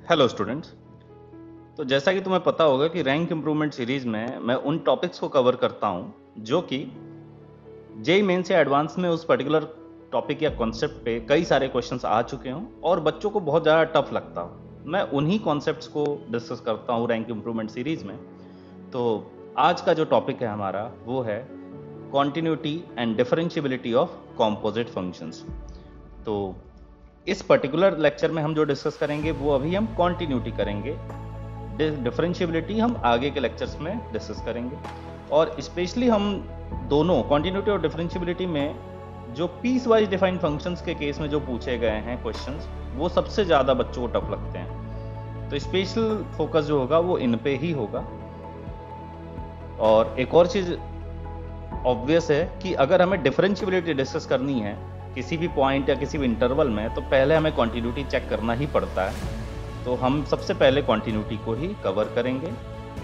Hello students. तो जैसा कि तुम्हें पता होगा कि रैंक इम्प्रूवमेंट सीरीज में मैं उन टॉपिक्स को कवर करता हूं जो कि जेई मेन से एडवांस में उस पर्टिकुलर टॉपिक या कॉन्सेप्ट पे कई सारे क्वेश्चंस आ चुके हों और बच्चों को बहुत ज़्यादा टफ लगता हो। मैं उन्हीं कॉन्सेप्ट्स को डिस्कस करता हूं रैंक इम्प्रूवमेंट सीरीज में। तो आज का जो टॉपिक है हमारा वो है continuity and differentiability of composite functions. तो इस पर्टिकुलर लेक्चर में हम जो डिस्कस करेंगे वो अभी हम कॉन्टिन्यूटी करेंगे, डिफरेंशियबिलिटी हम आगे के लेक्चर्स में डिस्कस करेंगे। और स्पेशली हम दोनों कॉन्टिन्यूटी और डिफरेंशियबिलिटी में जो पीस वाइज डिफाइंड फंक्शंस के केस में जो पूछे गए हैं क्वेश्चंस, वो सबसे ज़्यादा बच्चों को टफ लगते हैं। तो स्पेशल फोकस जो होगा वो इन पे ही होगा। और एक और चीज़ ऑब्वियस है कि अगर हमें डिफरेंशियबिलिटी डिस्कस करनी है किसी भी पॉइंट या किसी भी इंटरवल में, तो पहले हमें कॉन्टिन्यूटी चेक करना ही पड़ता है। तो हम सबसे पहले कॉन्टिन्यूटी को ही कवर करेंगे।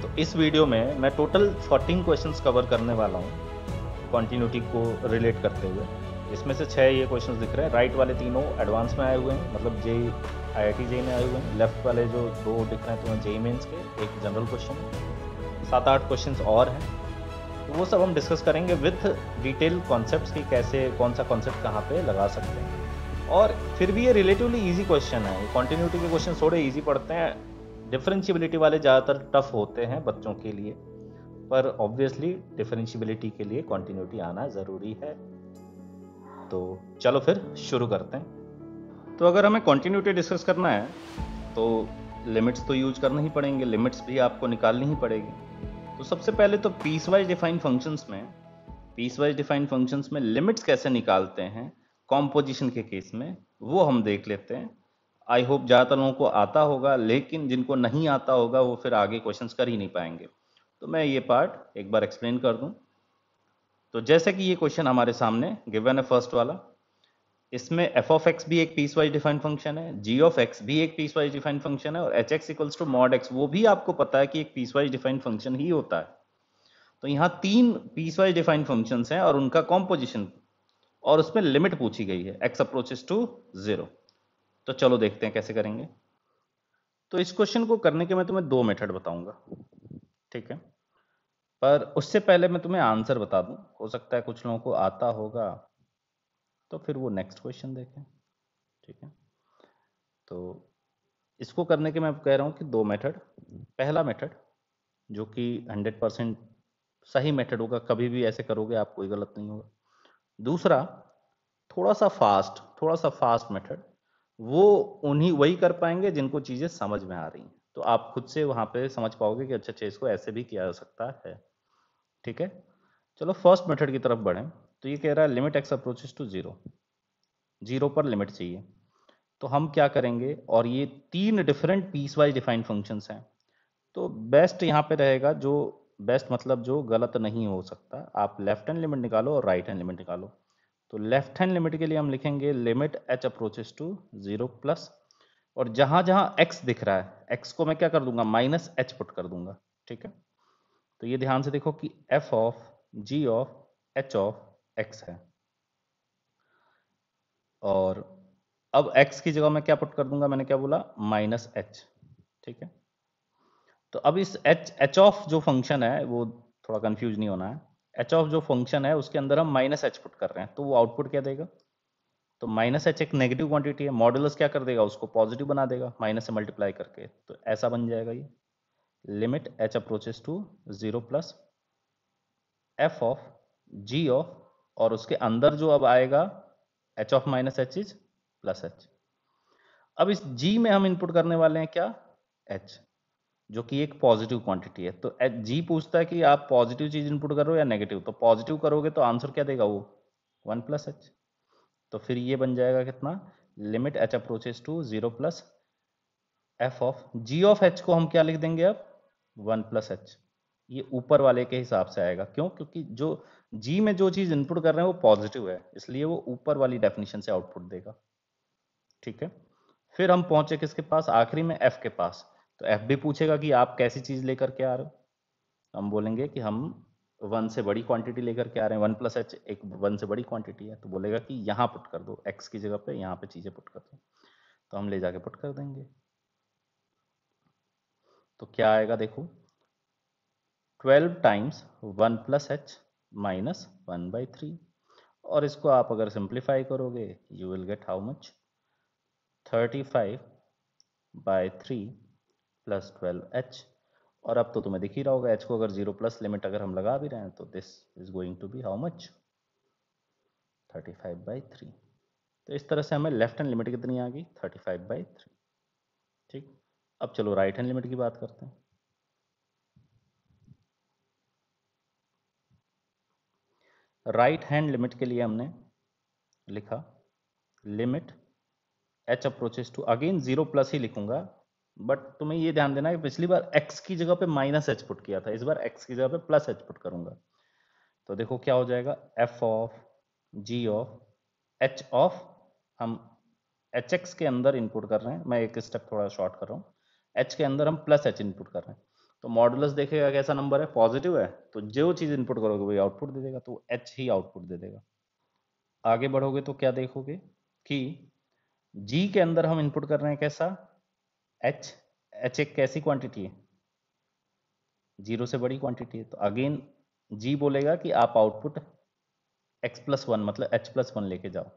तो इस वीडियो में मैं टोटल 14 क्वेश्चंस कवर करने वाला हूँ कॉन्टिन्यूटी को रिलेट करते हुए। इसमें से 6 ये क्वेश्चंस दिख रहे हैं। राइट वाले तीनों एडवांस में आए हुए हैं, मतलब जेई IIT जेई में आए हुए हैं। लेफ्ट वाले जो 2 दिख रहे हैं तुम्हें जेई मेंस के, एक जनरल क्वेश्चन है। 7-8 क्वेश्चंस और हैं, तो वो सब हम डिस्कस करेंगे विथ डिटेल कॉन्सेप्ट्स की कैसे कौन सा कॉन्सेप्ट कहाँ पे लगा सकते हैं। और फिर भी ये रिलेटिवली इजी क्वेश्चन है। कॉन्टिन्यूटी के क्वेश्चन थोड़े इजी पड़ते हैं, डिफरेंशियबिलिटी वाले ज़्यादातर टफ होते हैं बच्चों के लिए, पर ऑब्वियसली डिफरेंशियबिलिटी के लिए कॉन्टिन्यूटी आना ज़रूरी है। तो चलो फिर शुरू करते हैं। तो अगर हमें कॉन्टिन्यूटी डिस्कस करना है तो लिमिट्स तो यूज करना ही पड़ेंगे, लिमिट्स भी आपको निकालनी ही पड़ेगी। तो सबसे पहले तो पीस वाइज डिफाइंड फंक्शंस में लिमिट्स कैसे निकालते हैं कॉम्पोजिशन के केस में, वो हम देख लेते हैं। आई होप ज़्यादातर लोगों को आता होगा, लेकिन जिनको नहीं आता होगा वो फिर आगे क्वेश्चंस कर ही नहीं पाएंगे। तो मैं ये पार्ट एक बार एक्सप्लेन कर दूं। तो जैसे कि ये क्वेश्चन हमारे सामने गिवन है फर्स्ट वाला, इसमें एफ ऑफ एक्स भी एक पीस वाइज डिफाइंड फंक्शन है, जी ऑफ एक्स भी एक पीस वाइज डिफाइंड फंक्शन है, और h x equals to mod x वो भी आपको पता है कि एक पीस वाइज डिफाइंड फंक्शन ही होता है। तो यहाँ 3 पीस वाइज डिफाइंड फंक्शंस हैं और उनका कॉम्पोजिशन और उसमें लिमिट पूछी गई है x अप्रोचेस टू 0। तो चलो देखते हैं कैसे करेंगे। तो इस क्वेश्चन को करने के मैं तुम्हें 2 मेथड बताऊंगा, ठीक है। पर उससे पहले मैं तुम्हें आंसर बता दूं, हो सकता है कुछ लोगों को आता होगा, तो फिर वो नेक्स्ट क्वेश्चन देखें, ठीक है। तो इसको करने के मैं कह रहा हूँ कि 2 मेथड। पहला मेथड जो कि 100% सही मेथड होगा, कभी भी ऐसे करोगे आप कोई गलत नहीं होगा। दूसरा थोड़ा सा फास्ट मेथड, वो उन्हीं वही कर पाएंगे जिनको चीज़ें समझ में आ रही हैं। तो आप खुद से वहाँ पे समझ पाओगे कि अच्छा अच्छा इसको ऐसे भी किया जा सकता है, ठीक है। चलो फर्स्ट मेथड की तरफ बढ़ें। तो ये कह रहा है लिमिट एक्स अप्रोचेस टू 0, 0 पर लिमिट चाहिए। तो हम क्या करेंगे, और ये 3 different piece wise defined functions हैं। तो बेस्ट यहाँ पे रहेगा, जो बेस्ट मतलब जो गलत नहीं हो सकता, आप लेफ्ट हैंड लिमिट निकालो और राइट हैंड लिमिट निकालो। तो लेफ्ट हैंड लिमिट के लिए हम लिखेंगे limit h approaches to 0 plus, और जहां जहां x दिख रहा है, x को मैं क्या कर दूंगा, माइनस एच पुट कर दूंगा, ठीक है। तो ये ध्यान से देखो कि f of g of h of x है, और अब x की जगह मैं क्या पुट कर दूंगा, मैंने क्या बोला, माइनस एच, ठीक है। तो अब इस एच ऑफ जो फंक्शन है, वो थोड़ा कंफ्यूज नहीं होना है, एच ऑफ जो फंक्शन है उसके अंदर हम माइनस एच पुट कर रहे हैं, तो वो आउटपुट क्या देगा, तो माइनस एच एक नेगेटिव क्वांटिटी है, मॉडुलस क्या कर देगा, उसको पॉजिटिव बना देगा माइनस से मल्टीप्लाई करके। तो ऐसा बन जाएगा ये limit h approaches to 0 plus f of g of, और उसके अंदर जो अब आएगा h of minus h is plus h. अब इस जी में हम इनपुट करने वाले हैं क्या, एच, जो कि एक पॉजिटिव क्वांटिटी है। तो जी पूछता है कि आप पॉजिटिव चीज इनपुट करो या नेगेटिव, तो पॉजिटिव करोगे तो आंसर क्या देगा वो 1 प्लस एच। तो फिर ये बन जाएगा कितना, limit h approaches to 0 plus f of g of h को हम क्या लिख देंगे अब 1 प्लस एच। ये ऊपर वाले के हिसाब से आएगा, क्यों, क्योंकि जो जी में जो चीज इनपुट कर रहे हैं वो पॉजिटिव है, इसलिए वो ऊपर वाली डेफिनेशन से आउटपुट देगा, ठीक है। फिर हम पहुंचे किसके पास, आखिरी में एफ के पास। तो एफ भी पूछेगा कि आप कैसी चीज लेकर के आ रहे हो। हम बोलेंगे कि हम 1 से बड़ी क्वांटिटी लेकर के आ रहे हैं, 1 प्लस एच एक 1 से बड़ी क्वांटिटी है, तो बोलेगा कि यहाँ पुट कर दो, एक्स की जगह पे यहाँ पे चीजें पुट कर दो। तो हम ले जाके पुट कर देंगे। तो क्या आएगा देखो, 12 टाइम्स 1 प्लस एच माइनस 1/3, और इसको आप अगर सिंप्लीफाई करोगे you will get how much, 35/3 plus 12h। और अब तो तुम्हें दिख ही रहा होगा h को अगर 0 प्लस लिमिट अगर हम लगा भी रहे हैं तो this is going to be how much, 35/3। तो इस तरह से हमें लेफ्ट हैंड लिमिट कितनी आ गई, 35/3। ठीक, अब चलो राइट हैंड लिमिट की बात करते हैं। राइट हैंड लिमिट के लिए हमने लिखा limit h approaches to, again 0 plus ही लिखूंगा, बट तुम्हें ये ध्यान देना है कि पिछली बार x की जगह पे माइनस एच पुट किया था, इस बार x की जगह पे प्लस एच पुट करूंगा। तो देखो क्या हो जाएगा, f of g of h of, हम hx के अंदर इनपुट कर रहे हैं, मैं एक स्टेप थोड़ा शॉर्ट कर रहा हूँ, h के अंदर हम प्लस h इनपुट कर रहे हैं। तो मॉडुलस देखेगा कैसा नंबर है, पॉजिटिव है, तो जो चीज़ इनपुट करोगे वही आउटपुट दे देगा, तो h ही आउटपुट दे देगा। आगे बढ़ोगे तो क्या देखोगे कि g के अंदर हम इनपुट कर रहे हैं कैसा, h, h एक कैसी क्वांटिटी है, 0 से बड़ी क्वांटिटी है, तो अगेन g बोलेगा कि आप आउटपुट x+1 मतलब h+1 लेके जाओ।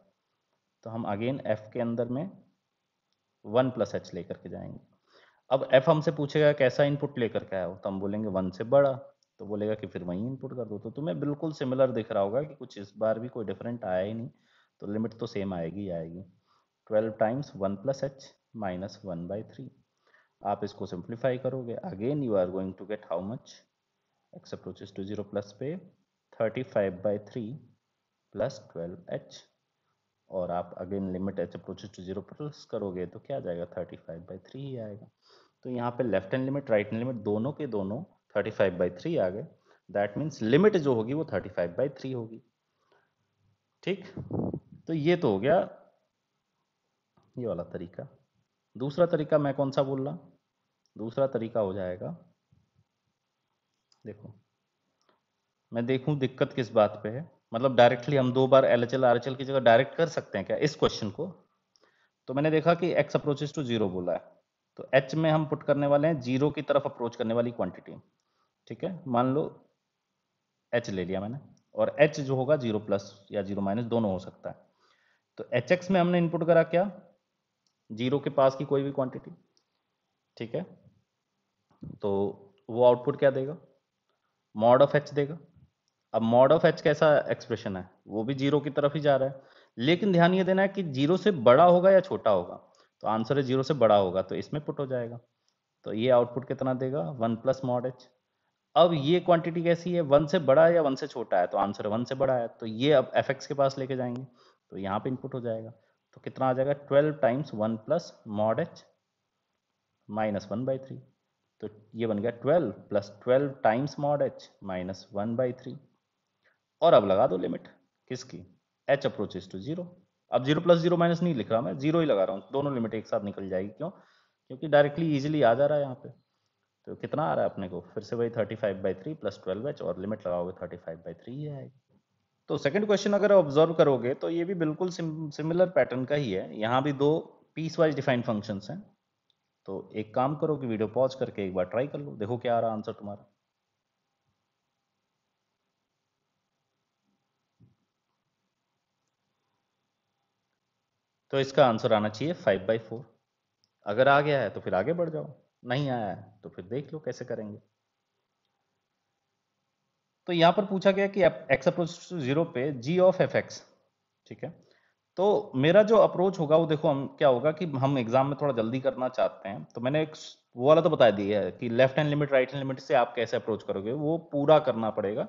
तो हम अगेन f के अंदर में 1 प्लस एच लेकर के जाएंगे। अब f हमसे पूछेगा कैसा इनपुट लेकर के आए हो, तो हम बोलेंगे 1 से बड़ा, तो बोलेगा कि फिर वहीं इनपुट कर दो। तो तुम्हें बिल्कुल सिमिलर दिख रहा होगा कि कुछ इस बार भी कोई डिफरेंट आया ही नहीं, तो लिमिट तो सेम आएगी ही आएगी, 12 टाइम्स 1 प्लस एच माइनस 1/3। आप इसको सिंप्लीफाई करोगे, again you are going to get how much, x approaches to 0 plus पे 35/3 प्लस 12h, और आप अगेन limit h approaches to 0 plus करोगे तो क्या आ जाएगा, 35/3 ही आएगा। तो यहाँ पे left hand limit right hand limit दोनों के दोनों 35/3 आ गए, दैट मीन्स लिमिट जो होगी वो 35/3 होगी। ठीक, तो ये तो हो गया ये वाला तरीका। दूसरा तरीका मैं कौन सा बोल रहा, दूसरा तरीका हो जाएगा, देखो मैं देखूं दिक्कत किस बात पे है, मतलब डायरेक्टली हम 2 बार LHL RHL की जगह डायरेक्ट कर सकते हैं क्या इस क्वेश्चन को। तो मैंने देखा कि x अप्रोचेस टू 0 बोला है, तो h में हम पुट करने वाले हैं 0 की तरफ अप्रोच करने वाली क्वांटिटी। ठीक है, मान लो h ले लिया मैंने, और h जो होगा 0 प्लस या 0 माइनस दोनों हो सकता है। तो hx में हमने इनपुट करा क्या, 0 के पास की कोई भी क्वांटिटी। ठीक है, तो वो आउटपुट क्या देगा, मॉड ऑफ h देगा। अब मॉड ऑफ h कैसा एक्सप्रेशन है, वो भी 0 की तरफ ही जा रहा है, लेकिन ध्यान ये देना है कि 0 से बड़ा होगा या छोटा होगा, तो आंसर है 0 से बड़ा होगा, तो इसमें पुट हो जाएगा। तो ये आउटपुट कितना देगा, 1 प्लस मॉड h। अब ये क्वांटिटी कैसी है, 1 से बड़ा है या 1 से छोटा है, तो आंसर 1 से बड़ा है, तो ये अब fx के पास लेके जाएंगे, तो यहाँ पे इनपुट हो जाएगा। तो कितना आ जाएगा, 12 times 1 plus mod h minus 1/3। तो ये बन गया 12 plus 12 times mod h minus 1/3। और अब लगा दो लिमिट किसकी, h अप्रोचेस टू 0। अब 0 प्लस 0 माइनस नहीं लिख रहा मैं, 0 ही लगा रहा हूँ, दोनों लिमिट एक साथ निकल जाएगी। क्यों, क्योंकि डायरेक्टली इजीली आ जा रहा है यहाँ पे। तो कितना आ रहा है अपने को, फिर से वही 35/3 प्लस 12h, और लिमिट लगाओगे 35/3 ही आएगी। तो सेकंड क्वेश्चन अगर ऑब्जर्व करोगे तो ये भी बिल्कुल सिमिलर पैटर्न का ही है, यहाँ भी दो पीस वाइज डिफाइंड फंक्शंस हैं। तो एक काम करो कि वीडियो पॉज करके एक बार ट्राई कर लो, देखो क्या आ रहा आंसर तुम्हारा। तो इसका आंसर आना चाहिए 5/4। अगर आ गया है तो फिर आगे बढ़ जाओ, नहीं आया है तो फिर देख लो कैसे करेंगे। तो यहाँ पर पूछा गया कि x अप्रोच टू 0 पे g ऑफ fx। ठीक है, तो मेरा जो अप्रोच होगा वो देखो हम क्या होगा कि हम एग्जाम में थोड़ा जल्दी करना चाहते हैं, तो मैंने एक वो वाला तो बता दिया है कि left hand limit right hand limit से आप कैसे अप्रोच करोगे, वो पूरा करना पड़ेगा।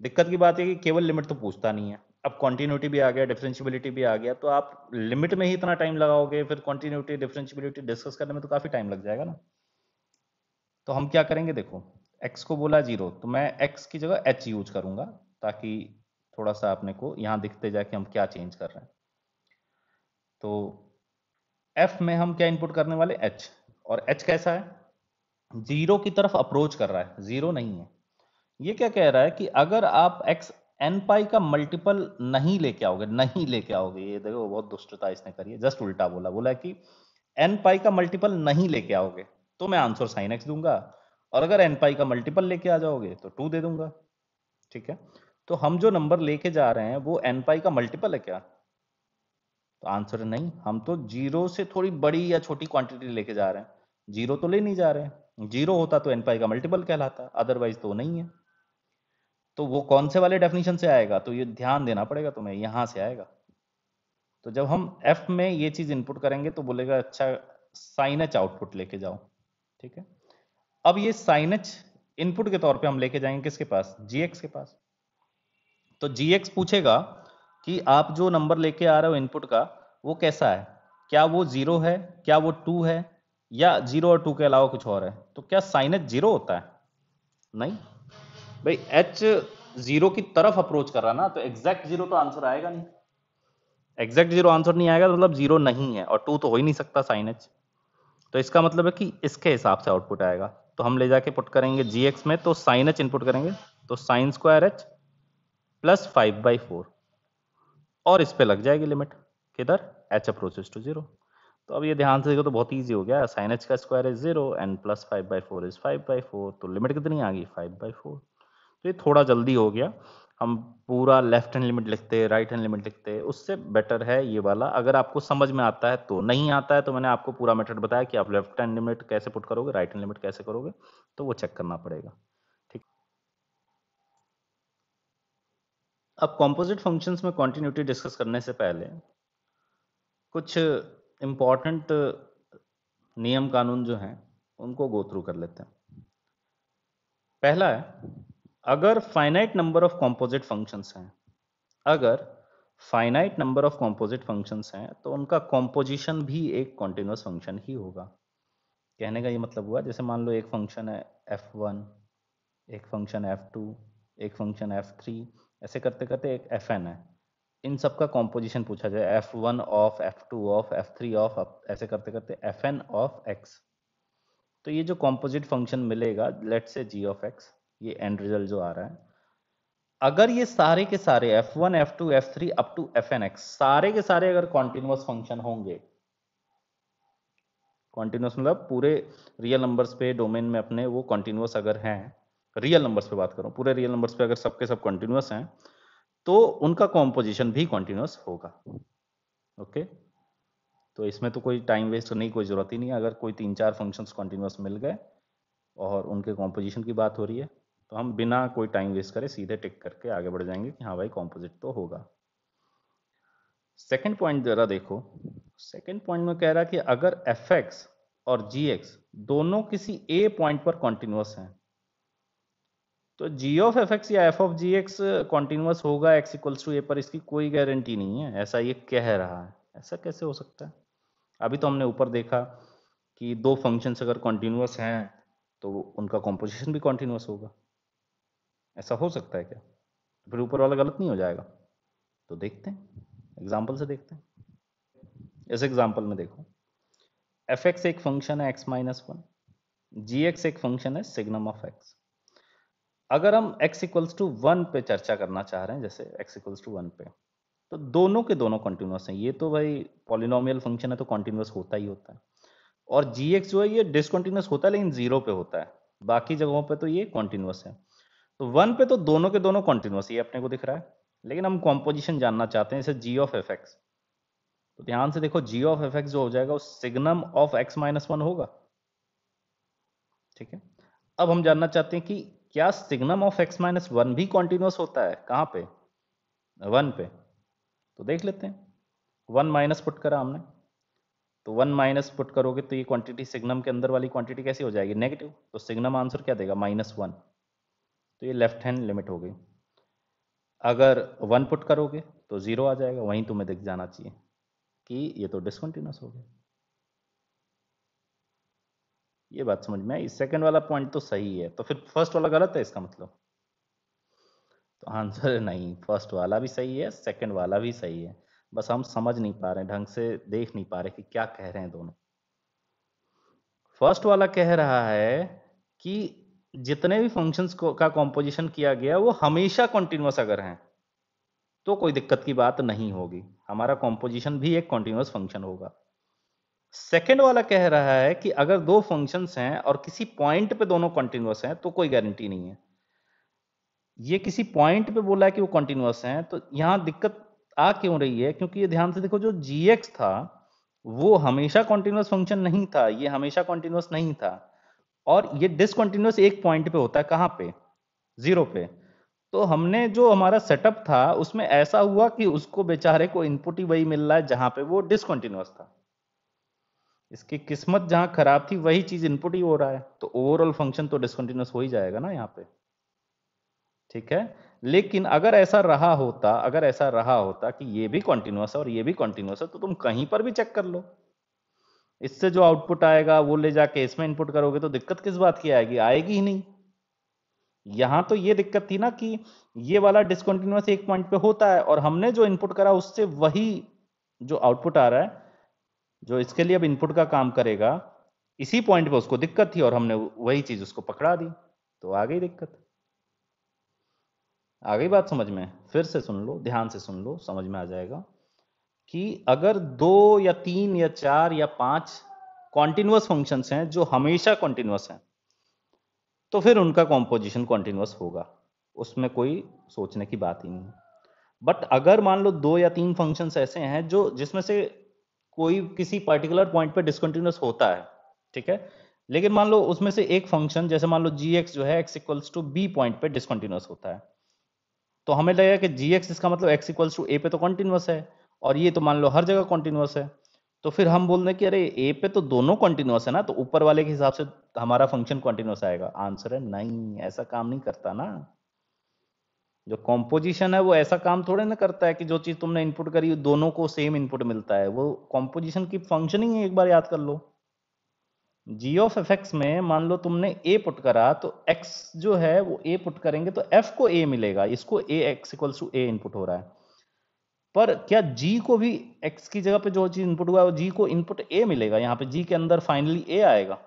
दिक्कत की बात है कि केवल लिमिट तो पूछता नहीं है, अब कॉन्टिन्यूटी भी आ गया, डिफरेंशियबिलिटी भी आ गया, तो आप लिमिट में ही इतना टाइम लगाओगे, फिर कॉन्टिन्यूटी डिफरेंशियबिलिटी डिस्कस करने में तो काफी टाइम लग जाएगा ना। तो हम क्या करेंगे, देखो x को बोला 0, तो मैं x की जगह h यूज करूंगा, ताकि थोड़ा सा अपने को यहाँ दिखते जाए कि हम क्या चेंज कर रहे हैं। तो f में हम क्या इनपुट करने वाले, h, और h कैसा है, 0 की तरफ अप्रोच कर रहा है, 0 नहीं है। ये क्या कह रहा है कि अगर आप x n पाई का मल्टीपल नहीं लेके आओगे, नहीं लेके आओगे, ये देखो बहुत दुष्टता इसने करी है, जस्ट उल्टा बोला, बोला कि n पाई का मल्टीपल नहीं लेके आओगे, तो मैं आंसर साइन एक्स दूंगा, और अगर एन पाई का मल्टीपल लेके आ जाओगे तो 2 दे दूंगा। ठीक है, तो हम जो नंबर लेके जा रहे हैं वो एन पाई का मल्टीपल है क्या? तो आंसर है नहीं, हम तो जीरो से थोड़ी बड़ी या छोटी क्वांटिटी लेके जा रहे हैं, जीरो तो ले नहीं जा रहे हैं। जीरो होता तो एन पाई का मल्टीपल कहलाता, अदरवाइज तो नहीं है। तो वो कौन से वाले डेफिनेशन से आएगा? तो ये ध्यान देना पड़ेगा तुम्हें, यहां से आएगा। तो जब हम एफ में ये चीज इनपुट करेंगे तो बोलेगा अच्छा साइन एच आउटपुट लेके जाओ। ठीक है, अब ये साइन एच इनपुट के तौर पे हम लेके जाएंगे किसके पास? जी एक्स के पास। तो जी एक्स पूछेगा कि आप जो नंबर लेके आ रहे हो इनपुट का वो कैसा है, क्या वो जीरो है, क्या वो टू है, या जीरो और टू के अलावा कुछ और है? तो क्या साइन एच जीरो होता है? नहीं भाई, एच जीरो की तरफ अप्रोच कर रहा ना, तो एग्जैक्ट जीरो तो आंसर आएगा नहीं। एग्जैक्ट जीरो आंसर नहीं आएगा तो मतलब जीरो नहीं है, और टू तो हो ही नहीं सकता साइन एच। तो इसका मतलब है कि इसके हिसाब से आउटपुट आएगा। तो हम ले जाके पुट करेंगे जी एक्स में, तो साइन एच इनपुट करेंगे, तो साइन स्क्वायर एच प्लस 5/4, और इस पे लग जाएगी लिमिट किधर? H approaches to zero. तो अब ये ध्यान से देखो तो बहुत ईजी हो गया, साइन एच का square is 0 and plus 5/4 is 5/4, तो लिमिट कितनी आ गई? 5/4। तो ये थोड़ा जल्दी हो गया, हम पूरा लेफ्ट हैंड लिमिट लिखते, राइट हैंड लिमिट लिखते, उससे बेटर है ये वाला। अगर आपको समझ में आता है तो, नहीं आता है तो मैंने आपको पूरा मेथड बताया कि आप लेफ्ट हैंड लिमिट कैसे पुट करोगे, राइट हैंड लिमिट कैसे करोगे, तो वो चेक करना पड़ेगा। ठीक, अब कॉम्पोजिट फंक्शंस में कॉन्टिन्यूटी डिस्कस करने से पहले कुछ इम्पॉर्टेंट नियम कानून जो हैं उनको गो थ्रू कर लेते हैं। पहला है, अगर finite number of composite functions हैं, अगर finite number of composite functions हैं तो उनका कॉम्पोजिशन भी एक कॉन्टिन्यूस फंक्शन ही होगा। कहने का ये मतलब हुआ, जैसे मान लो एक फंक्शन है f1, एक फंक्शन f2, एक फंक्शन f3, ऐसे करते करते एक fn है। इन सब का कॉम्पोजिशन पूछा जाए, f1 of, f2 of, f3 of, ऐसे करते करते fn ऑफ x। तो ये जो कॉम्पोजिट फंक्शन मिलेगा, let's say g of x, ये एंड रिजल्ट जो आ रहा है, अगर ये सारे के सारे f1, f2, f3 up to fnx सारे के सारे अगर कॉन्टिन्यूअस फंक्शन होंगे, कॉन्टिन्यूअस मतलब पूरे रियल नंबर्स पे डोमेन में अपने वो कॉन्टिन्यूअस अगर हैं, रियल नंबर्स पे बात करूं, पूरे रियल नंबर्स पे अगर सबके सब कॉन्टिन्यूअस हैं तो उनका कॉम्पोजिशन भी कॉन्टिन्यूअस होगा। ओके, तो इसमें तो कोई टाइम वेस्ट करने की कोई जरूरत ही नहीं है। अगर कोई 3-4 फंक्शंस कॉन्टिन्यूअस मिल गए और उनके कॉम्पोजिशन की बात हो रही है तो हम बिना कोई टाइम वेस्ट करे सीधे टिक करके आगे बढ़ जाएंगे कि हाँ भाई कॉम्पोजिट तो होगा। सेकेंड पॉइंट जरा देखो, सेकेंड पॉइंट में कह रहा है कि अगर एफ एक्स और जी एक्स दोनों किसी ए पॉइंट पर कॉन्टिन्यूअस हैं, तो जी ऑफ एफ एक्स या f of g x continuous होगा एक्स इक्वल्स टू ए पर, इसकी कोई गारंटी नहीं है, ऐसा ये कह रहा है। ऐसा कैसे हो सकता है? अभी तो हमने ऊपर देखा कि दो फंक्शंस अगर कॉन्टिन्यूअस हैं तो उनका कॉम्पोजिशन भी कॉन्टिन्यूअस होगा। ऐसा हो सकता है क्या? फिर ऊपर वाला गलत नहीं हो जाएगा? तो देखते हैं, एग्जाम्पल से देखते हैं। इस एग्जाम्पल में देखो, एफ एक्स एक फंक्शन है x-1, जी एक्स एक फंक्शन है सिग्नम ऑफ x। अगर हम x इक्वल्स टू 1 पे चर्चा करना चाह रहे हैं, जैसे x इक्वल्स टू 1 पे, तो दोनों के दोनों कॉन्टिन्यूअस हैं। ये तो भाई पॉलिनोमियल फंक्शन है तो कॉन्टिन्यूअस होता ही होता है। और जी एक्स जो है ये डिसकॉन्टिन्यूअस होता है लेकिन 0 पे होता है, बाकी जगहों पे तो ये कॉन्टिन्यूअस है। तो 1 पे तो दोनों के दोनों कॉन्टिन्यूअस ये अपने को दिख रहा है, लेकिन हम कॉम्पोजिशन जानना चाहते हैं, जैसे जी ऑफ एफ एक्स। तो ध्यान से देखो, जी ऑफ एफ एक्स जो हो जाएगा वो सिग्नम ऑफ x-1 होगा। ठीक है, अब हम जानना चाहते हैं कि क्या सिग्नम ऑफ x-1 भी कॉन्टिन्यूअस होता है? कहाँ पे? 1 पे। तो देख लेते हैं, 1 माइनस पुट करा हमने, तो 1 माइनस पुट करोगे तो ये क्वांटिटी सिग्नम के अंदर वाली क्वांटिटी कैसी हो जाएगी? नेगेटिव। तो सिग्नम आंसर क्या देगा? -1। तो ये लेफ्ट हैंड लिमिट हो गई। अगर 1 पुट करोगे तो 0 आ जाएगा, वहीं तुम्हें दिख जाना चाहिए कि ये तो डिसकंटिन्यूअस हो गया। ये बात समझ में आई? सेकंड वाला पॉइंट तो सही है, तो फिर फर्स्ट वाला गलत है इसका मतलब? तो आंसर नहीं, फर्स्ट वाला भी सही है, सेकंड वाला भी सही है, बस हम समझ नहीं पा रहे, ढंग से देख नहीं पा रहे कि क्या कह रहे हैं दोनों। फर्स्ट वाला कह रहा है कि जितने भी फंक्शंस का कॉम्पोजिशन किया गया वो हमेशा कॉन्टिन्यूअस अगर हैं तो कोई दिक्कत की बात नहीं होगी, हमारा कॉम्पोजिशन भी एक कॉन्टिन्यूअस फंक्शन होगा। सेकंड वाला कह रहा है कि अगर दो फंक्शंस हैं और किसी पॉइंट पे दोनों कॉन्टिन्यूअस हैं तो कोई गारंटी नहीं है। ये किसी पॉइंट पे बोला है कि वो कॉन्टिन्यूअस हैं, तो यहां दिक्कत आ क्यों रही है? क्योंकि ये ध्यान से देखो, जो जी था वो हमेशा कॉन्टिन्यूअस फंक्शन नहीं था, ये हमेशा कॉन्टिन्यूअस नहीं था, और ये डिसकॉन्टिन्यूअस एक पॉइंट पे होता है। कहां पे? जीरो पे। तो हमने जो हमारा सेटअप था उसमें ऐसा हुआ कि उसको बेचारे को इनपुट ही वही मिल रहा है जहां पे वो डिसकॉन्टिन्यूअस था। इसकी किस्मत जहां खराब थी वही चीज इनपुट ही हो रहा है, तो ओवरऑल फंक्शन तो डिसकंटिन्यूअस हो ही जाएगा ना यहाँ पे। ठीक है, लेकिन अगर ऐसा रहा होता, अगर ऐसा रहा होता कि ये भी कॉन्टिन्यूअस है और ये भी कॉन्टिन्यूअस है, तो तुम कहीं पर भी चेक कर लो, इससे जो आउटपुट आएगा वो ले जाके इसमें इनपुट करोगे तो दिक्कत किस बात की आएगी? आएगी ही नहीं। यहां तो ये दिक्कत थी ना कि ये वाला डिसकंटिन्यूअस एक पॉइंट पे होता है और हमने जो इनपुट करा उससे वही जो आउटपुट आ रहा है, जो इसके लिए अब इनपुट का काम करेगा, इसी पॉइंट पे उसको दिक्कत थी और हमने वही चीज उसको पकड़ा दी, तो आ गई दिक्कत। आ गई बात समझ में? फिर से सुन लो, ध्यान से सुन लो, समझ में आ जाएगा कि अगर दो या तीन या चार या पांच कॉन्टिन्यूअस फंक्शंस हैं जो हमेशा कॉन्टिन्यूअस हैं, तो फिर उनका कॉम्पोजिशन कॉन्टिन्यूअस होगा, उसमें कोई सोचने की बात ही नहीं है। बट अगर मान लो दो या तीन फंक्शंस ऐसे हैं जो जिसमें से कोई किसी पर्टिकुलर पॉइंट पे डिसकंटिन्यूअस होता है, ठीक है, लेकिन मान लो उसमें से एक फंक्शन, जैसे मान लो जी जो है x equals to b point पे डिसकंटिन्यूअस होता है, तो हमें लगेगा कि जी इसका मतलब x इक्वल्स टू ए पे तो कॉन्टिन्यूअस है, और ये तो मान लो हर जगह कॉन्टिन्यूअस है। तो फिर हम बोल रहे हैं कि अरे ए पे तो दोनों कॉन्टिन्यूअस है ना, तो ऊपर वाले के हिसाब से हमारा फंक्शन कॉन्टिन्यूअस आएगा। आंसर है नहीं, ऐसा काम नहीं करता ना। जो कॉम्पोजिशन है वो ऐसा काम थोड़े ना करता है कि जो चीज तुमने इनपुट करी दोनों को सेम इनपुट मिलता है। वो कॉम्पोजिशन की फंक्शनिंग है, एक बार याद कर लो। जी ऑफ एफ एक्स में मान लो तुमने ए पुट करा, तो एक्स जो है वो ए पुट करेंगे तो एफ को ए मिलेगा, इसको a x equals to a input हो रहा है। पर क्या जी को भी एक्स की जगह पे जो चीज इनपुट हुआ है वो जी को इनपुट ए मिलेगा? यहाँ पे जी के अंदर फाइनली ए आएगा?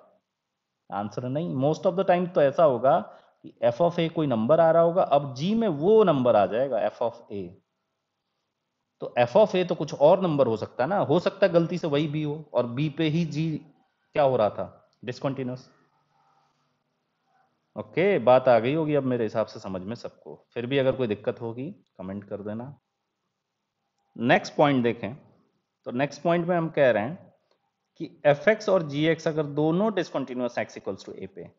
आंसर नहीं। मोस्ट ऑफ द टाइम तो ऐसा होगा कि एफ ऑफ ए कोई नंबर आ रहा होगा, अब जी में वो नंबर आ जाएगा एफ ऑफ ए। तो एफ ऑफ ए तो कुछ और नंबर हो सकता है ना, हो सकता है गलती से वही बी हो, और बी पे ही जी क्या हो रहा था? डिसकंटिन्यूअस। ओके, बात आ गई होगी अब मेरे हिसाब से समझ में सबको। फिर भी अगर कोई दिक्कत होगी कमेंट कर देना। नेक्स्ट पॉइंट देखें, तो नेक्स्ट पॉइंट में हम कह रहे हैं कि एफ एक्स और जी एक्स अगर दोनों डिसकंटिन्यूअस एक्स इक्वल्स टू ए पे,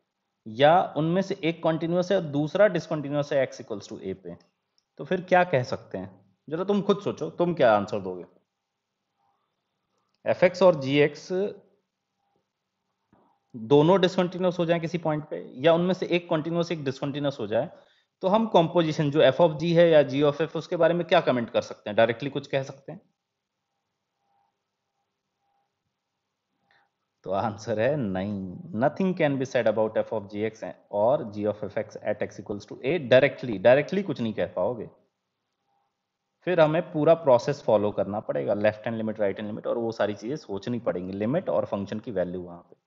या उनमें से एक कॉन्टिन्यूअस है और दूसरा डिसकंटिन्यूअस है एक्स इक्वल्स टू ए पे, तो फिर क्या कह सकते हैं? जरा तुम खुद सोचो, तुम क्या आंसर दोगे? एफ एक्स और जी एक्स दोनों डिसकंटिन्यूअस हो जाए किसी पॉइंट पे, या उनमें से एक कॉन्टिन्यूअस एक डिसकंटिन्यूअस हो जाए, तो हम कॉम्पोजिशन जो एफ ऑफ जी है या जी ऑफ एफ, उसके बारे में क्या कमेंट कर सकते हैं? डायरेक्टली कुछ कह सकते हैं? तो आंसर है नहीं। Nothing can be said about f of g x और g of f x at x equals to a directly. Directly कुछ नहीं कह पाओगे, फिर हमें पूरा प्रोसेस फॉलो करना पड़ेगा, left hand limit, right hand limit, और वो सारी चीजें सोचनी पड़ेंगी, लिमिट और फंक्शन की वैल्यू वहां पे।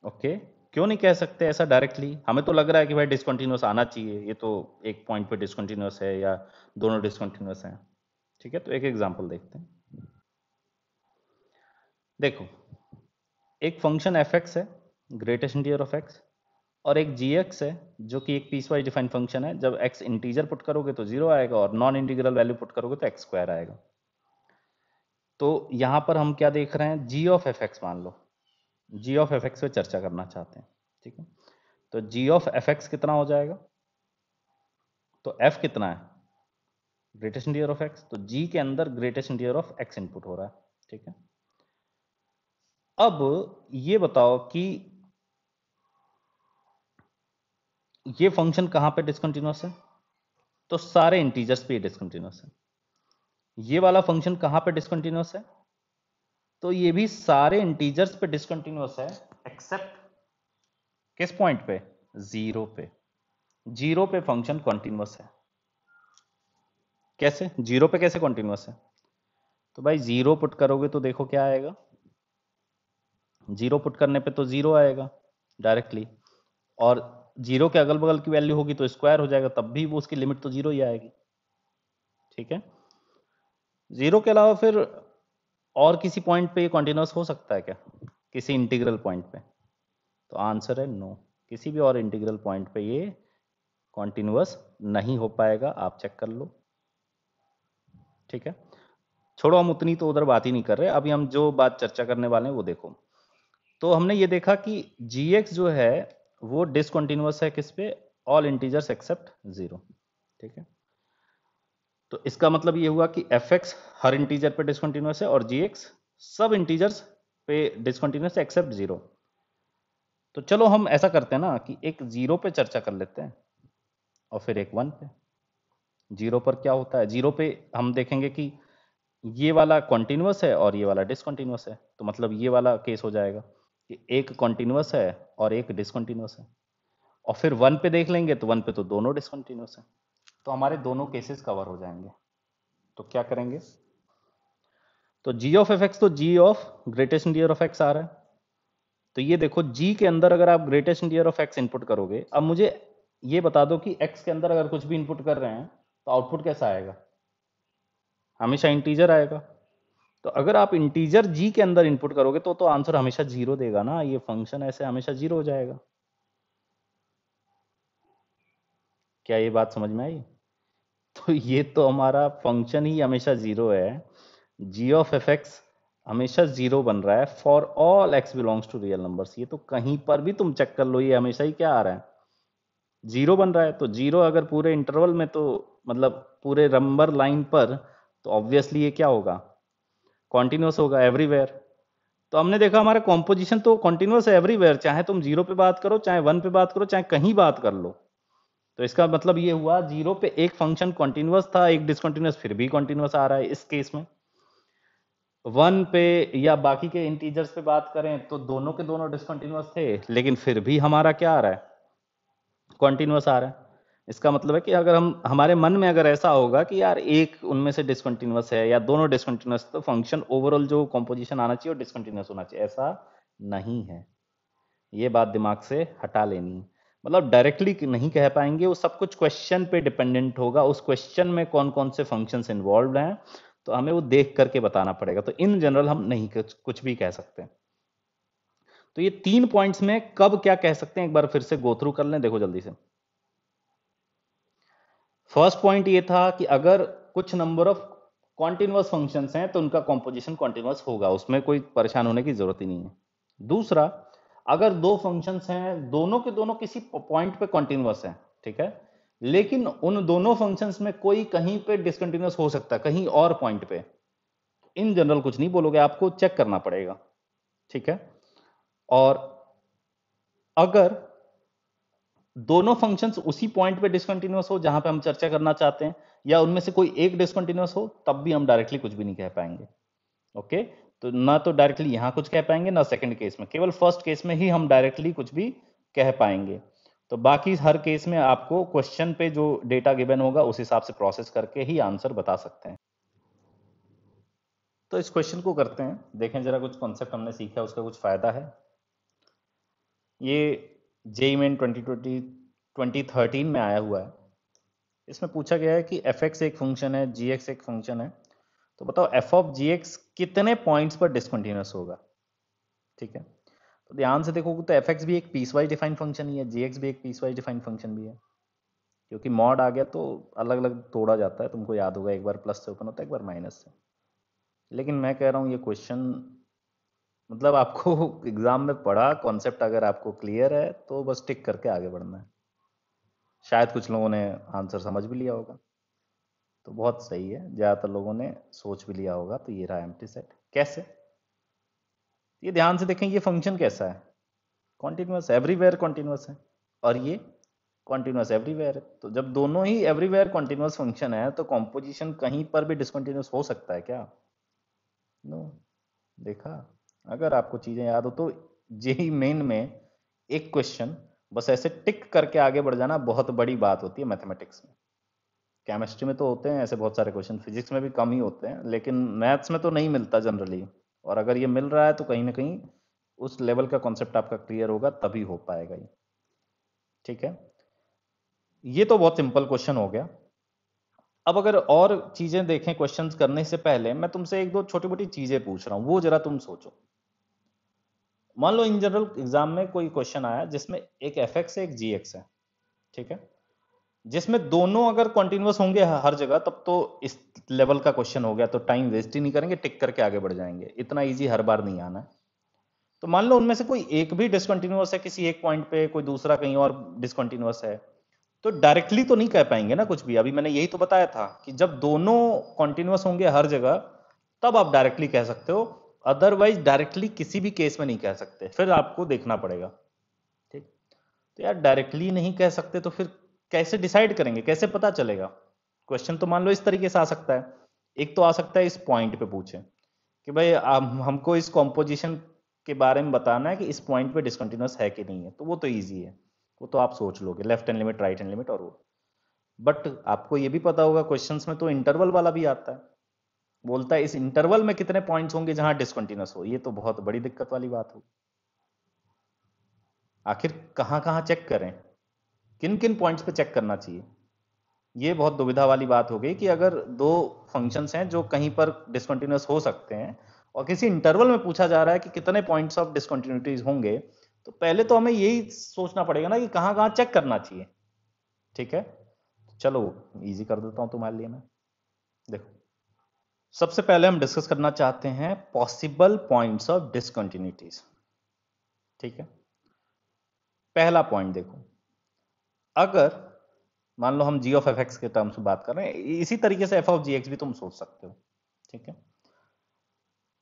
ओके, क्यों नहीं कह सकते ऐसा डायरेक्टली? हमें तो लग रहा है कि भाई डिसकंटिन्यूअस आना चाहिए, ये तो एक पॉइंट पे डिसकंटिन्यूअस है या दोनों डिसकंटिन्यूअस हैं। ठीक है, तो एक एग्जांपल देखते हैं। देखो, एक फंक्शन एफ एक्स है, ग्रेटेस्ट इंटीजर ऑफ एक्स, और एक जी एक्स है जो कि एक पीस वाइज डिफाइंड फंक्शन है। जब एक्स इंटीजर पुट करोगे तो जीरो आएगा, और नॉन इंटीग्रल वैल्यू पुट करोगे तो एक्स स्क्वायर आएगा। तो यहां पर हम क्या देख रहे हैं? जी ऑफ एफ एक्स मान लो, जी ऑफ एफ एक्स पे चर्चा करना चाहते हैं। ठीक है, तो जी ऑफ एफ एक्स कितना हो जाएगा? तो एफ कितना है? ग्रेटेस्ट इंटीजर ऑफ एक्स, तो जी के अंदर greatest integer of x input हो रहा है। ठीक है, अब ये बताओ कि ये फंक्शन कहां पे डिसकंटिन्यूअस है? तो सारे इंटीजर्स पे डिसकंटिन्यूअस है। ये वाला फंक्शन कहां पे डिसकंटिन्यूअस है? तो ये भी सारे इंटीजर्स पे डिसकंटिन्यूअस है, एक्सेप्ट किस पॉइंट पे? जीरो पे। जीरो पे फंक्शन कॉन्टिन्यूअस है। कैसे जीरो पे कैसे कॉन्टिन्यूअस है? तो भाई जीरो पुट करोगे तो देखो क्या आएगा, जीरो पुट करने पे तो जीरो आएगा डायरेक्टली, और जीरो के अगल बगल की वैल्यू होगी तो स्क्वायर हो जाएगा, तब भी वो उसकी लिमिट तो जीरो ही आएगी। ठीक है, जीरो के अलावा फिर और किसी पॉइंट पे ये कॉन्टिन्यूस हो सकता है क्या, किसी इंटीग्रल पॉइंट पे? तो आंसर है नो, किसी भी और इंटीग्रल पॉइंट पे ये कॉन्टिन्यूस नहीं हो पाएगा, आप चेक कर लो। ठीक है, छोड़ो, हम उतनी तो उधर बात ही नहीं कर रहे, अभी हम जो बात चर्चा करने वाले हैं वो देखो। तो हमने ये देखा कि gx जो है वो डिसकंटिन्यूअस है किस पे, ऑल इंटीजर्स एक्सेप्ट 0। ठीक है, तो इसका मतलब ये हुआ कि fx हर इंटीजर पे डिसकंटिन्यूअस है और gx सब इंटीजर्स पे डिसकंटिन्यूअस है एक्सेप्ट 0। तो चलो हम ऐसा करते हैं ना कि एक 0 पे चर्चा कर लेते हैं और फिर एक 1 पे। 0 पर क्या होता है, 0 पे हम देखेंगे कि ये वाला कॉन्टिन्यूअस है और ये वाला डिसकंटिन्यूअस है, तो मतलब ये वाला केस हो जाएगा कि एक कॉन्टिन्यूअस है और एक डिसकंटिन्यूअस है। और फिर 1 पे देख लेंगे तो 1 पे तो दोनों डिसकंटिन्यूअस है, तो हमारे दोनों केसेस कवर हो जाएंगे। तो क्या करेंगे, तो g ऑफ एफ एक्स तो g of greatest integer of x आ रहा है, तो ये देखो g के अंदर अगर आप greatest integer of x input करोगे, अब मुझे ये बता दो कि x के अंदर अगर कुछ भी इनपुट कर रहे हैं तो आउटपुट कैसा आएगा, हमेशा इंटीजर आएगा। तो अगर आप इंटीजर g के अंदर इनपुट करोगे तो आंसर हमेशा 0 देगा ना, ये फंक्शन ऐसे हमेशा 0 हो जाएगा। क्या ये बात समझ में आई? तो ये तो हमारा फंक्शन ही हमेशा 0 है, g ऑफ एफ एक्स हमेशा 0 बन रहा है for all x belongs to real numbers. ये तो कहीं पर भी तुम चेक कर लो, ये हमेशा ही क्या आ रहा है, 0 बन रहा है। तो 0 अगर पूरे इंटरवल में, तो मतलब पूरे नंबर लाइन पर, तो ऑब्वियसली ये क्या होगा, कॉन्टिन्यूस होगा एवरीवेयर। तो हमने देखा हमारा कॉम्पोजिशन तो कॉन्टिन्यूस है एवरीवेयर, चाहे तुम 0 पे बात करो, चाहे 1 पे बात करो, चाहे कहीं बात कर लो। तो इसका मतलब ये हुआ 0 पे एक फंक्शन कॉन्टिन्यूस था, एक डिसकंटिन्यूस फिर भी कॉन्टिन्यूस आ रहा है इस केस में। 1 पे या बाकी के इंटीजर्स पे बात करें तो दोनों के दोनों डिसकंटिन्यूस थे, लेकिन फिर भी हमारा क्या आ रहा है, कॉन्टिन्यूस आ रहा है। इसका मतलब है कि अगर हम, हमारे मन में अगर ऐसा होगा कि यार एक उनमें से डिसकंटिन्यूस है या दोनों डिसकंटिन्यूस, तो फंक्शन ओवरऑल जो कॉम्पोजिशन आना चाहिए वो डिसकंटिन्यूस होना चाहिए, ऐसा नहीं है। ये बात दिमाग से हटा लेनी है। मतलब डायरेक्टली नहीं कह पाएंगे, वो सब कुछ क्वेश्चन पे डिपेंडेंट होगा, उस क्वेश्चन में कौन कौन से फंक्शंस इन्वॉल्व हैं, तो हमें वो देख करके बताना पड़ेगा। तो इन जनरल हम नहीं कुछ भी कह सकते। तो ये 3 पॉइंट्स में कब क्या कह सकते हैं, एक बार फिर से गो थ्रू कर लें, देखो जल्दी से। फर्स्ट पॉइंट ये था कि अगर कुछ नंबर ऑफ कॉन्टिन्यूअस फंक्शंस हैं तो उनका कॉम्पोजिशन कॉन्टिन्यूअस होगा, उसमें कोई परेशान होने की जरूरत ही नहीं है। दूसरा, अगर दो फंक्शंस हैं, दोनों के दोनों किसी पॉइंट पे कॉन्टिन्यूअस हैं, ठीक है, लेकिन उन दोनों फंक्शंस में कोई कहीं पे डिसकंटिन्यूअस हो सकता है, कहीं और पॉइंट पे, इन जनरल कुछ नहीं बोलोगे, आपको चेक करना पड़ेगा। ठीक है, और अगर दोनों फंक्शंस उसी पॉइंट पे डिसकंटिन्यूअस हो जहां पे हम चर्चा करना चाहते हैं, या उनमें से कोई एक डिसकंटिन्यूअस हो, तब भी हम डायरेक्टली कुछ भी नहीं कह पाएंगे। ओके, तो ना तो डायरेक्टली यहां कुछ कह पाएंगे, ना सेकंड केस में, केवल फर्स्ट केस में ही हम डायरेक्टली कुछ भी कह पाएंगे। तो बाकी हर केस में आपको क्वेश्चन पे जो डेटा गिवन होगा उस हिसाब से प्रोसेस करके ही आंसर बता सकते हैं। तो इस क्वेश्चन को करते हैं, देखें जरा कुछ कॉन्सेप्ट हमने सीखा, उसका कुछ फायदा है। ये जेईई मेन 2013 में आया हुआ है। इसमें पूछा गया है कि एफ एक्स एक फंक्शन है, जी एक्स एक फंक्शन है, तो बताओ एफ ऑफ जी एक्स कितने पॉइंट्स पर डिसकंटिन्यूअस होगा। ठीक है, तो ध्यान से देखोगे तो एफ एक्स भी एक पीस वाइज डिफाइंड फंक्शन ही है, जी एक्स भी एक पीस वाइज डिफाइंड फंक्शन भी है। क्योंकि मॉड आ गया तो अलग अलग तोड़ा जाता है, तुमको याद होगा, एक बार प्लस से ओपन होता है, एक बार माइनस से। लेकिन मैं कह रहा हूँ ये क्वेश्चन, मतलब आपको एग्जाम में पढ़ा कॉन्सेप्ट अगर आपको क्लियर है तो बस टिक करके आगे बढ़ना है। शायद कुछ लोगों ने आंसर समझ भी लिया होगा, तो बहुत सही है, ज़्यादातर लोगों ने सोच भी लिया होगा। तो ये रहा एम्प्टी सेट। कैसे, ये ध्यान से देखें, ये फंक्शन कैसा है, कॉन्टिन्यूअस, एवरीवेयर कॉन्टिन्यूअस है, और ये कॉन्टिन्यूअस एवरीवेयर है। तो जब दोनों ही एवरीवेयर कॉन्टिन्यूअस फंक्शन है तो कॉम्पोजिशन कहीं पर भी डिसकंटिन्यूअस हो सकता है क्या? नो। देखा, अगर आपको चीजें याद हो तो जेई मेन में एक क्वेश्चन बस ऐसे टिक करके आगे बढ़ जाना बहुत बड़ी बात होती है मैथमेटिक्स में। केमिस्ट्री में तो होते हैं ऐसे बहुत सारे क्वेश्चन, फिजिक्स में भी कम ही होते हैं, लेकिन मैथ्स में तो नहीं मिलता जनरली। और अगर ये मिल रहा है तो कहीं ना कहीं उस लेवल का कॉन्सेप्ट आपका क्लियर होगा, तभी हो पाएगा ये। ठीक है, ये तो बहुत सिंपल क्वेश्चन हो गया। अब अगर और चीजें देखें क्वेश्चंस करने से पहले मैं तुमसे एक दो छोटी मोटी चीजें पूछ रहा हूं, वो जरा तुम सोचो। मान लो इन जनरल एग्जाम में कोई क्वेश्चन आया जिसमें एक एफ एक्स है एक जी एक्स है, ठीक है, जिसमें दोनों अगर कॉन्टिन्यूस होंगे हर जगह तब तो इस लेवल का क्वेश्चन हो गया, तो टाइम वेस्ट ही नहीं करेंगे, टिक करके आगे बढ़ जाएंगे, इतना इजी हर बार नहीं आना है। तो मान लो उनमें से कोई एक भी डिसकंटिन्यूअस है किसी एक पॉइंट पे, कोई दूसरा कहीं और डिसकंटिन्यूअस है, तो डायरेक्टली तो नहीं कह पाएंगे ना कुछ भी। अभी मैंने यही तो बताया था कि जब दोनों कॉन्टिन्यूअस होंगे हर जगह तब आप डायरेक्टली कह सकते हो, अदरवाइज डायरेक्टली किसी भी केस में नहीं कह सकते, फिर आपको देखना पड़ेगा। ठीक, तो यार डायरेक्टली नहीं कह सकते तो फिर कैसे डिसाइड करेंगे, कैसे पता चलेगा? क्वेश्चन तो मान लो इस तरीके से आ सकता है, एक तो आ सकता है इस पॉइंट पे पूछे कि भाई हमको इस कॉम्पोजिशन के बारे में बताना है कि इस पॉइंट पे डिसकंटिन्यूअस है कि नहीं है, तो वो तो ईजी है, वो तो आप सोच लोगे, left hand limit right hand limit और वो। बट आपको ये भी पता होगा क्वेश्चंस में तो इंटरवल वाला भी आता है, बोलता है इस इंटरवल में कितने पॉइंट्स होंगे जहां डिसकंटिन्यूअस हो, ये तो बहुत बड़ी दिक्कत वाली बात हो। आखिर कहाँ कहाँ चेक करें, किन किन पॉइंट्स पे चेक करना चाहिए, ये बहुत दुविधा वाली बात हो गई कि अगर दो फंक्शंस हैं जो कहीं पर डिसकंटिन्यूअस हो सकते हैं और किसी इंटरवल में पूछा जा रहा है कि कितने पॉइंट्स ऑफ डिसकंटिन्यूटीज होंगे, तो पहले तो हमें यही सोचना पड़ेगा ना कि कहाँ कहाँ चेक करना चाहिए। ठीक है, चलो इजी कर देता हूं तुम्हारे लिए मैं। देखो, सबसे पहले हम डिस्कस करना चाहते हैं पॉसिबल पॉइंट्स ऑफ डिसकंटिन्यूटीज। ठीक है, पहला पॉइंट देखो, अगर मान लो हम जी ऑफ एफ एक्स के टर्म्स में बात कर रहे हैं, इसी तरीके से एफ ऑफ जी एक्स भी तुम सोच सकते हो। ठीक है,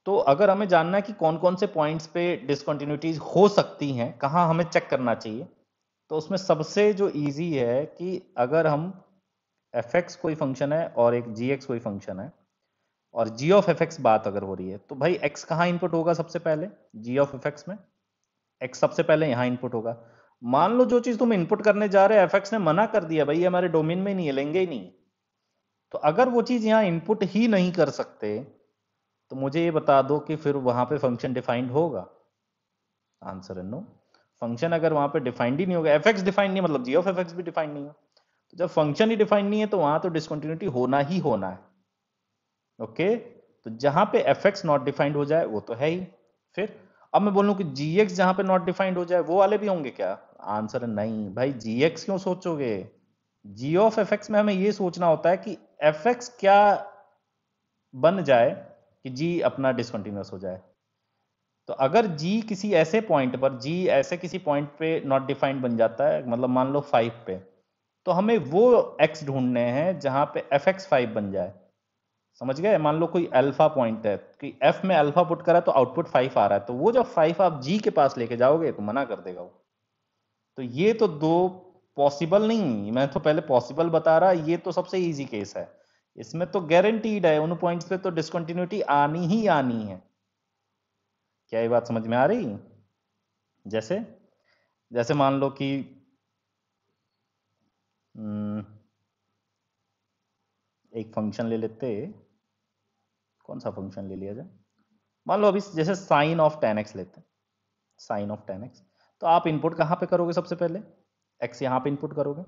तो अगर हमें जानना है कि कौन कौन से पॉइंट्स पे डिसकंटिन्यूटीज हो सकती हैं, कहां हमें चेक करना चाहिए, तो उसमें सबसे जो इजी है कि अगर हम एफ एक्स कोई फंक्शन है और एक जी एक्स कोई फंक्शन है और जी ऑफ एफ एक्स बात अगर हो रही है, तो भाई एक्स कहाँ इनपुट होगा सबसे पहले? जी ऑफ एफ एक्स में एक्स सबसे पहले यहां इनपुट होगा। मान लो जो चीज तुम इनपुट करने जा रहे हो एफ एक्स ने मना कर दिया, भाई ये हमारे डोमेन में नहीं है, लेंगे ही नहीं, तो अगर वो चीज यहां इनपुट ही नहीं कर सकते तो मुझे ये बता दो कि फिर वहां पे फंक्शन डिफाइंड होगा? आंसर है नो। फंक्शन अगर वहां पे डिफाइंड ही नहीं होगा, एफ एक्स डिफाइंड नहीं मतलब जी ऑफ एफ एक्स भी डिफाइंड नहीं है, तो जब फंक्शन ही डिफाइंड नहीं है तो वहां तो डिसकंटिन्यूटी होना ही होना है। ओके, तो जहां पे एफ एक्स नॉट डिफाइंड हो जाए वो तो है ही। फिर अब मैं बोलूं कि जी एक्स जहां पे नॉट डिफाइंड हो जाए वो वाले भी होंगे क्या? आंसर है नहीं भाई, जी एक्स क्यों सोचोगे? जी ऑफ एफ एक्स में हमें ये सोचना होता है कि एफ एक्स क्या बन जाए कि जी अपना डिसकंटिन्यूअस हो जाए। तो अगर g किसी ऐसे पॉइंट पर, g ऐसे किसी पॉइंट पे नॉट डिफाइंड बन जाता है, मतलब मान लो 5 पे, तो हमें वो x ढूंढने हैं जहां पे एफ एक्स 5 बन जाए। समझ गए? मान लो कोई अल्फा पॉइंट है कि f में अल्फा पुट करा तो आउटपुट 5 आ रहा है, तो वो जब 5 आप g के पास लेके जाओगे तो मना कर देगा वो। तो ये तो दो पॉसिबल नहीं, मैं तो पहले पॉसिबल बता रहा, ये तो सबसे इजी केस है, इसमें तो गारंटीड है उन पॉइंट्स पे तो डिसकंटिन्यूटी आनी ही आनी है। क्या ये बात समझ में आ रही? जैसे जैसे मान लो कि एक फंक्शन ले लेते, कौन सा फंक्शन ले लिया जाए, मान लो अभी जैसे साइन ऑफ टेन एक्स लेते हैं, साइन ऑफ टेन एक्स, तो आप इनपुट कहाँ पे करोगे? सबसे पहले एक्स यहाँ पे इनपुट करोगे।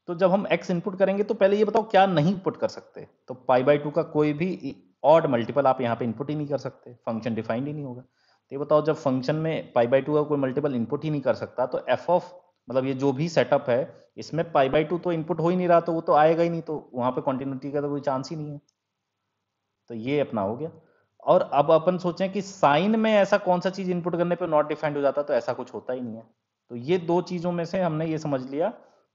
तो जब हम एक्स इनपुट करेंगे तो पहले ये बताओ क्या नहीं इनपुट कर सकते? तो पाई बाई टू का कोई भी ऑड मल्टीपल आप यहाँ पे इनपुट ही नहीं कर सकते, फंक्शन डिफाइंड ही नहीं होगा। तो ये बताओ जब फंक्शन में पाई बाई टू का कोई मल्टीपल इनपुट ही नहीं कर सकता, तो एफ ऑफ मतलब ये जो भी सेटअप है इसमें पाई बाई टू तो इनपुट हो ही नहीं रहा, तो वो तो आएगा ही नहीं, तो वहां पे कॉन्टिन्यूटी का तो कोई चांस ही नहीं है। तो ये अपना हो गया। और अब अपन सोचें कि साइन में ऐसा कौन सा चीज इनपुट करने पे नॉट डिफाइंड हो जाता, तो ऐसा कुछ होता ही नहीं है। तो ये दो चीजों में से हमने ये समझ लिया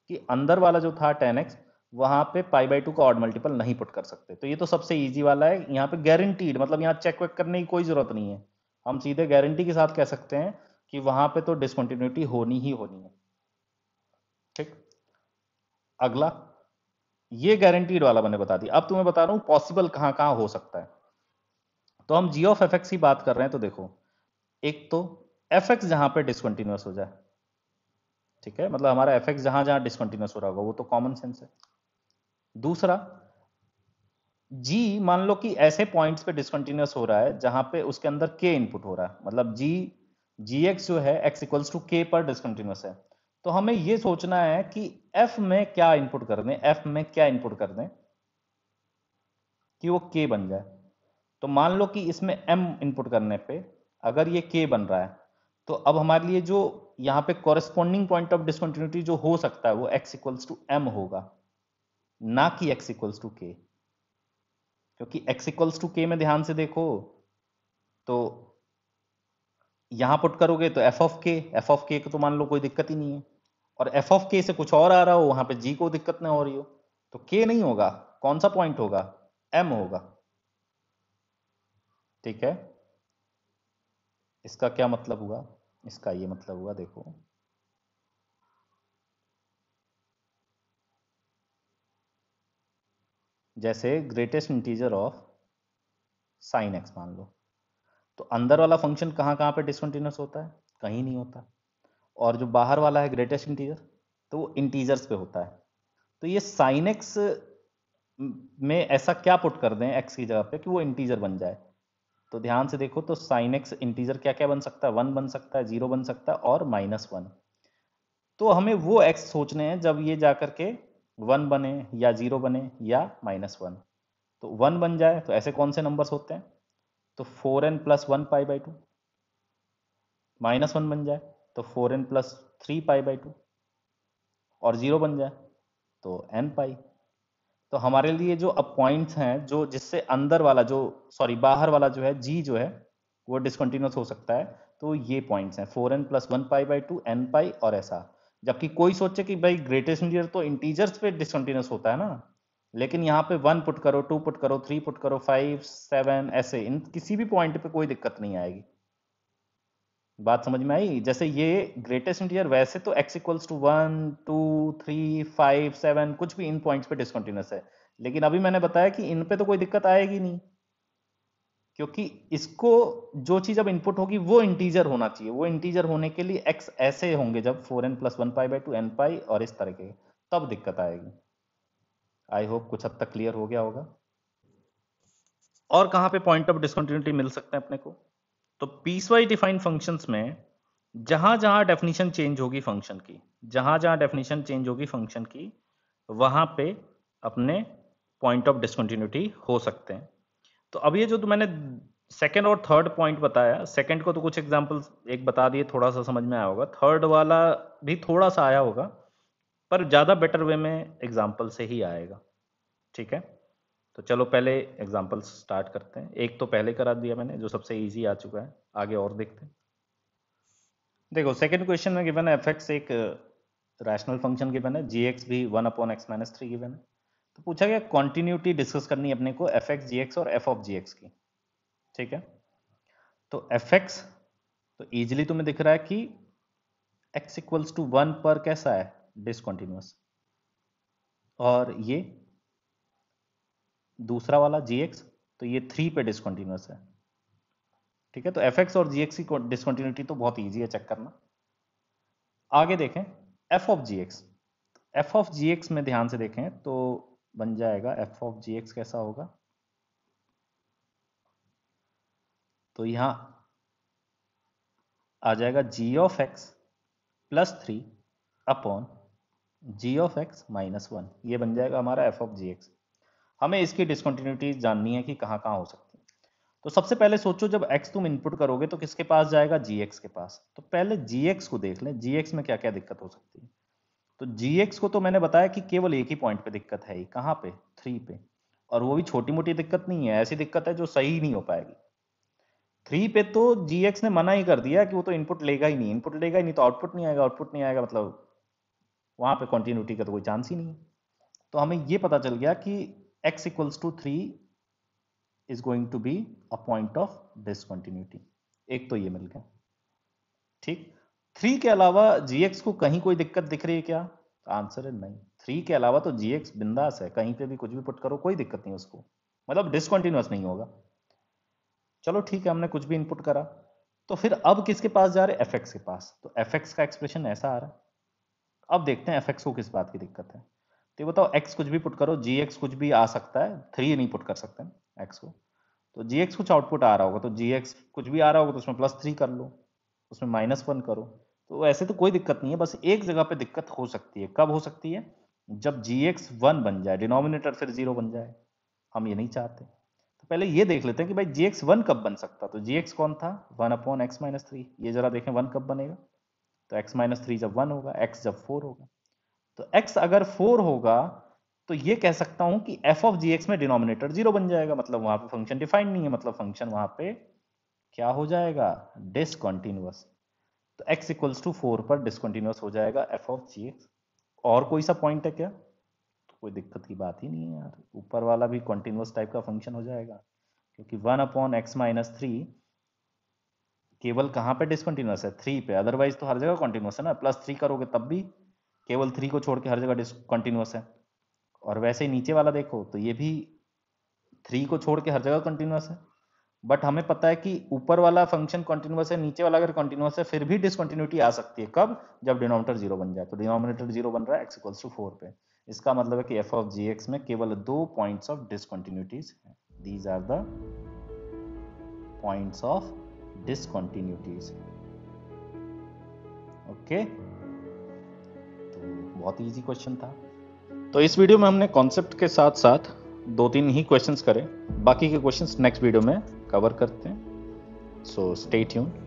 कि अंदर वाला जो था टेन एक्स, वहां पे पाई बाई टू का ऑड मल्टीपल नहीं पुट कर सकते, तो ये तो सबसे इजी वाला है। यहाँ पे गारंटीड मतलब यहाँ चेक वेक करने की कोई जरूरत नहीं है, हम सीधे गारंटी के साथ कह सकते हैं कि वहां पे तो डिसकंटिन्यूटी होनी ही होनी है। ठीक, अगला, ये गारंटीड वाला मैंने बता दिया, अब तुम्हें बता रहा हूं पॉसिबल कहां कहां हो सकता है। तो हम जी ऑफ एफ एक्स की बात कर रहे हैं, तो देखो एक तो एफ एक्स जहां पे डिसकंटिन्यूअस हो जाए, ठीक है, मतलब हमारा एफ एक्स जहां जहां डिसकंटिन्यूअस हो रहा होगा वो तो कॉमन सेंस है। दूसरा, जी मान लो कि ऐसे पॉइंट्स पे डिसकंटिन्यूअस हो रहा है जहां पे उसके अंदर के इनपुट हो रहा है, मतलब जी एक्स जो है एक्स इक्वल्स टू के पर डिसकंटिन्यूअस है, तो हमें ये सोचना है कि एफ में क्या इनपुट कर दें, एफ में क्या इनपुट कर दें कि वो k बन जाए। तो मान लो कि इसमें m इनपुट करने पे अगर ये k बन रहा है, तो अब हमारे लिए जो यहाँ पे कॉरेस्पॉन्डिंग पॉइंट ऑफ डिसकंटिन्यूटी जो हो सकता है वो x इक्वल्स टू m होगा, ना कि x इक्वल्स टू k। क्योंकि x इक्वल्स टू k में ध्यान से देखो तो यहां पुट करोगे तो एफ ऑफ के को तो मान लो कोई दिक्कत ही नहीं है, और एफ ऑफ के से कुछ और आ रहा हो वहां पे जी को दिक्कत ना हो रही हो, तो के नहीं होगा, कौन सा पॉइंट होगा, एम होगा। ठीक है, इसका क्या मतलब हुआ, इसका ये मतलब हुआ, देखो जैसे greatest integer of sine x मान लो, तो अंदर वाला फंक्शन कहाँ कहाँ पे डिसकंटिन्यूअस होता है, कहीं नहीं होता, और जो बाहर वाला है ग्रेटेस्ट इंटीजर तो वो इंटीजर्स पे होता है। तो ये साइन एक्स में ऐसा क्या पुट कर दें एक्स की जगह पे कि वो इंटीजर बन जाए। तो ध्यान से देखो तो साइन एक्स इंटीजर क्या क्या बन सकता है, 1 बन सकता है, 0 बन सकता है और -1। तो हमें वो एक्स सोचने हैं जब ये जाकर के 1 बने या 0 बने या -1। तो 1 बन जाए तो ऐसे कौन से नंबर्स होते हैं, तो 4n + 1 π/2। -1 बन जाए तो 4n + 3 π/2, और 0 बन जाए तो n पाई। तो हमारे लिए जो अब पॉइंट्स हैं जो जिससे अंदर वाला जो सॉरी बाहर वाला जो है जी जो है वो डिसकंटिन्यूस हो सकता है, तो ये पॉइंट्स हैं 4n + 1 π/2, n पाई और ऐसा। जबकि कोई सोचे कि भाई ग्रेटेस्ट इंटीजर तो इंटीजर्स पे डिसकंटिन्यूस होता है ना, लेकिन यहाँ पे 1 पुट करो, 2 पुट करो, 3 पुट करो, 5 7 ऐसे इन किसी भी पॉइंट पे कोई दिक्कत नहीं आएगी। बात समझ में आई, जैसे ये ग्रेटेस्ट इंटीजर वैसे तो x इक्वल्स टू 1 2 3 5 7 कुछ भी इन पॉइंट्स पे डिसकंटिन्यूस है, लेकिन अभी मैंने बताया कि इन पे तो कोई दिक्कत आएगी नहीं, क्योंकि इसको जो चीज अब इनपुट होगी वो इंटीजर होना चाहिए। वो इंटीजर होने के लिए x ऐसे होंगे जब 4n + 1 π/2 n पाई और इस तरह के, तब दिक्कत आएगी। आई होप कुछ हद तक क्लियर हो गया होगा। और कहाँ पे पॉइंट ऑफ डिसकंटिन्यूटी मिल सकते हैं अपने को, तो पीसवाइज डिफाइंड फंक्शंस में जहां जहां डेफिनेशन चेंज होगी फंक्शन की, जहां जहां डेफिनेशन चेंज होगी फंक्शन की, वहां पे अपने पॉइंट ऑफ डिसकंटिन्यूटी हो सकते हैं। तो अब ये जो तो मैंने सेकंड और थर्ड पॉइंट बताया, सेकंड को तो कुछ एग्जांपल्स एक बता दिए, थोड़ा सा समझ में आया होगा, थर्ड वाला भी थोड़ा सा आया होगा, पर ज़्यादा बेटर वे में एग्जाम्पल से ही आएगा। ठीक है, तो चलो पहले एग्जाम्पल स्टार्ट करते हैं। एक तो पहले करा दिया मैंने जो सबसे इजी आ चुका है, आगे और देखते हैं। देखो सेकंड क्वेश्चन में गिवन है एफ एक्स एक रैशनल फंक्शन गिवन है, जी एक्स भी 1/x-3 गिवन है। तो पूछा गया कॉन्टिन्यूटी डिस्कस करनी है अपने को एफ एक्स जी एक्स और एफ ऑफ जी एक्स की। ठीक है, तो एफ एक्स तो इजिली तुम्हें दिख रहा है कि x इक्वल्स टू 1 पर कैसा है, डिसकंटिन्यूअस। और ये दूसरा वाला जी एक्स तो ये 3 पे डिसकंटिन्यूअस है। ठीक है, तो एफ एक्स और जी एक्स की डिसकंटिन्यूटी तो बहुत ईजी है चेक करना। आगे देखें f of g x, f of g x में ध्यान से देखें तो बन जाएगा एफ ऑफ जी एक्स कैसा होगा, तो यहां आ जाएगा g of x +3 upon g of x -1, ये बन जाएगा हमारा एफ ऑफ जी एक्स। हमें इसकी डिसकंटिन्यूटी जाननी है कि कहाँ कहाँ हो सकती है। तो सबसे पहले सोचो जब x तुम इनपुट करोगे तो किसके पास जाएगा, gx के पास। तो पहले gx को देख लें, gx में क्या क्या दिक्कत हो सकती है। तो gx को तो मैंने बताया कि केवल एक ही पॉइंट पे दिक्कत है, कहाँ पे, 3 पे, और वो भी छोटी मोटी दिक्कत नहीं है, ऐसी दिक्कत है जो सही नहीं हो पाएगी। 3 पे तो gx ने मना ही कर दिया कि वो तो इनपुट लेगा ही नहीं, इनपुट लेगा ही नहीं तो आउटपुट नहीं आएगा, आउटपुट नहीं आएगा मतलब वहां पे कॉन्टिन्यूटी का तो कोई चांस ही नहीं है। तो हमें ये पता चल गया कि x equals to 3 is going to be a point of discontinuity. एक तो ये मिल गया। ठीक, 3 के अलावा gx को कहीं कोई दिक्कत दिख रही है क्या, तो आंसर है नहीं। 3 के अलावा तो gx बिंदास है, कहीं पे भी कुछ भी पुट करो कोई दिक्कत नहीं उसको, मतलब डिसकंटिन्यूअस नहीं होगा। चलो ठीक है, हमने कुछ भी इनपुट करा, तो फिर अब किसके पास जा रहे हैं, fx के पास। तो fx का एक्सप्रेशन ऐसा आ रहा है। अब देखते हैं fx को किस बात की दिक्कत है। तो ये बताओ x कुछ भी पुट करो, gx कुछ भी आ सकता है, 3 नहीं पुट कर सकते हैं x को। तो gx कुछ आउटपुट आ रहा होगा, तो gx कुछ भी आ रहा होगा तो उसमें +3 कर लो, उसमें -1 करो। तो ऐसे तो कोई दिक्कत नहीं है, बस एक जगह पे दिक्कत हो सकती है। कब हो सकती है, जब gx 1 बन जाए, डिनोमिनेटर फिर 0 बन जाए। हम ये नहीं चाहते। तो पहले ये देख लेते हैं कि भाई gx 1 कब बन सकता। तो gx कौन था, 1/x-3। ये जरा देखें 1 कब बनेगा, तो x-3 जब 1 होगा, x जब 4 होगा। तो x अगर 4 होगा तो ये कह सकता हूं कि f ऑफ gx में डिनोमिनेटर 0 बन जाएगा, मतलब वहां पे फंक्शन डिफाइंड नहीं है, मतलब फंक्शन वहां पे क्या हो जाएगा, डिसकंटिन्यूअस। तो x इक्वल्स टू 4 पर डिसकंटिन्यूअस हो जाएगा f ऑफ gx। और कोई सा पॉइंट है क्या, तो कोई दिक्कत की बात ही नहीं है यार, ऊपर वाला भी कंटिन्यूअस टाइप का फंक्शन हो जाएगा, क्योंकि 1/x-3 केवल कहां पे डिसकंटिन्यूअस है, 3 पे, अदरवाइज तो हर जगह कंटिन्यूअस है ना। +3 करोगे तब भी केवल 3 को छोड़ के हर जगह डिसकंटिन्यूअस है। और वैसे ही नीचे वाला देखो तो ये भी 3 को छोड़ के हर जगह कंटिन्यूअस है। बट हमें पता है कि ऊपर वाला फंक्शन कंटिन्यूअस है, नीचे वाला अगर कंटिन्यूअस है फिर भी डिसकंटिन्यूटी आ सकती है, कब, जब डिनोमिनेटर 0 बन जाए। तो डिनोमिनेटर 0 बन रहा है x इक्वल्स टू 4 पे, इसका मतलब है कि f ऑफ gx में केवल 2 पॉइंट्स ऑफ डिसकंटिन्यूटीज हैं। These are the points of discontinuities. Okay, तो बहुत इजी क्वेश्चन था। तो इस वीडियो में हमने कॉन्सेप्ट के साथ साथ 2-3 ही क्वेश्चंस करे, बाकी के क्वेश्चंस नेक्स्ट वीडियो में कवर करते हैं। So stay tuned.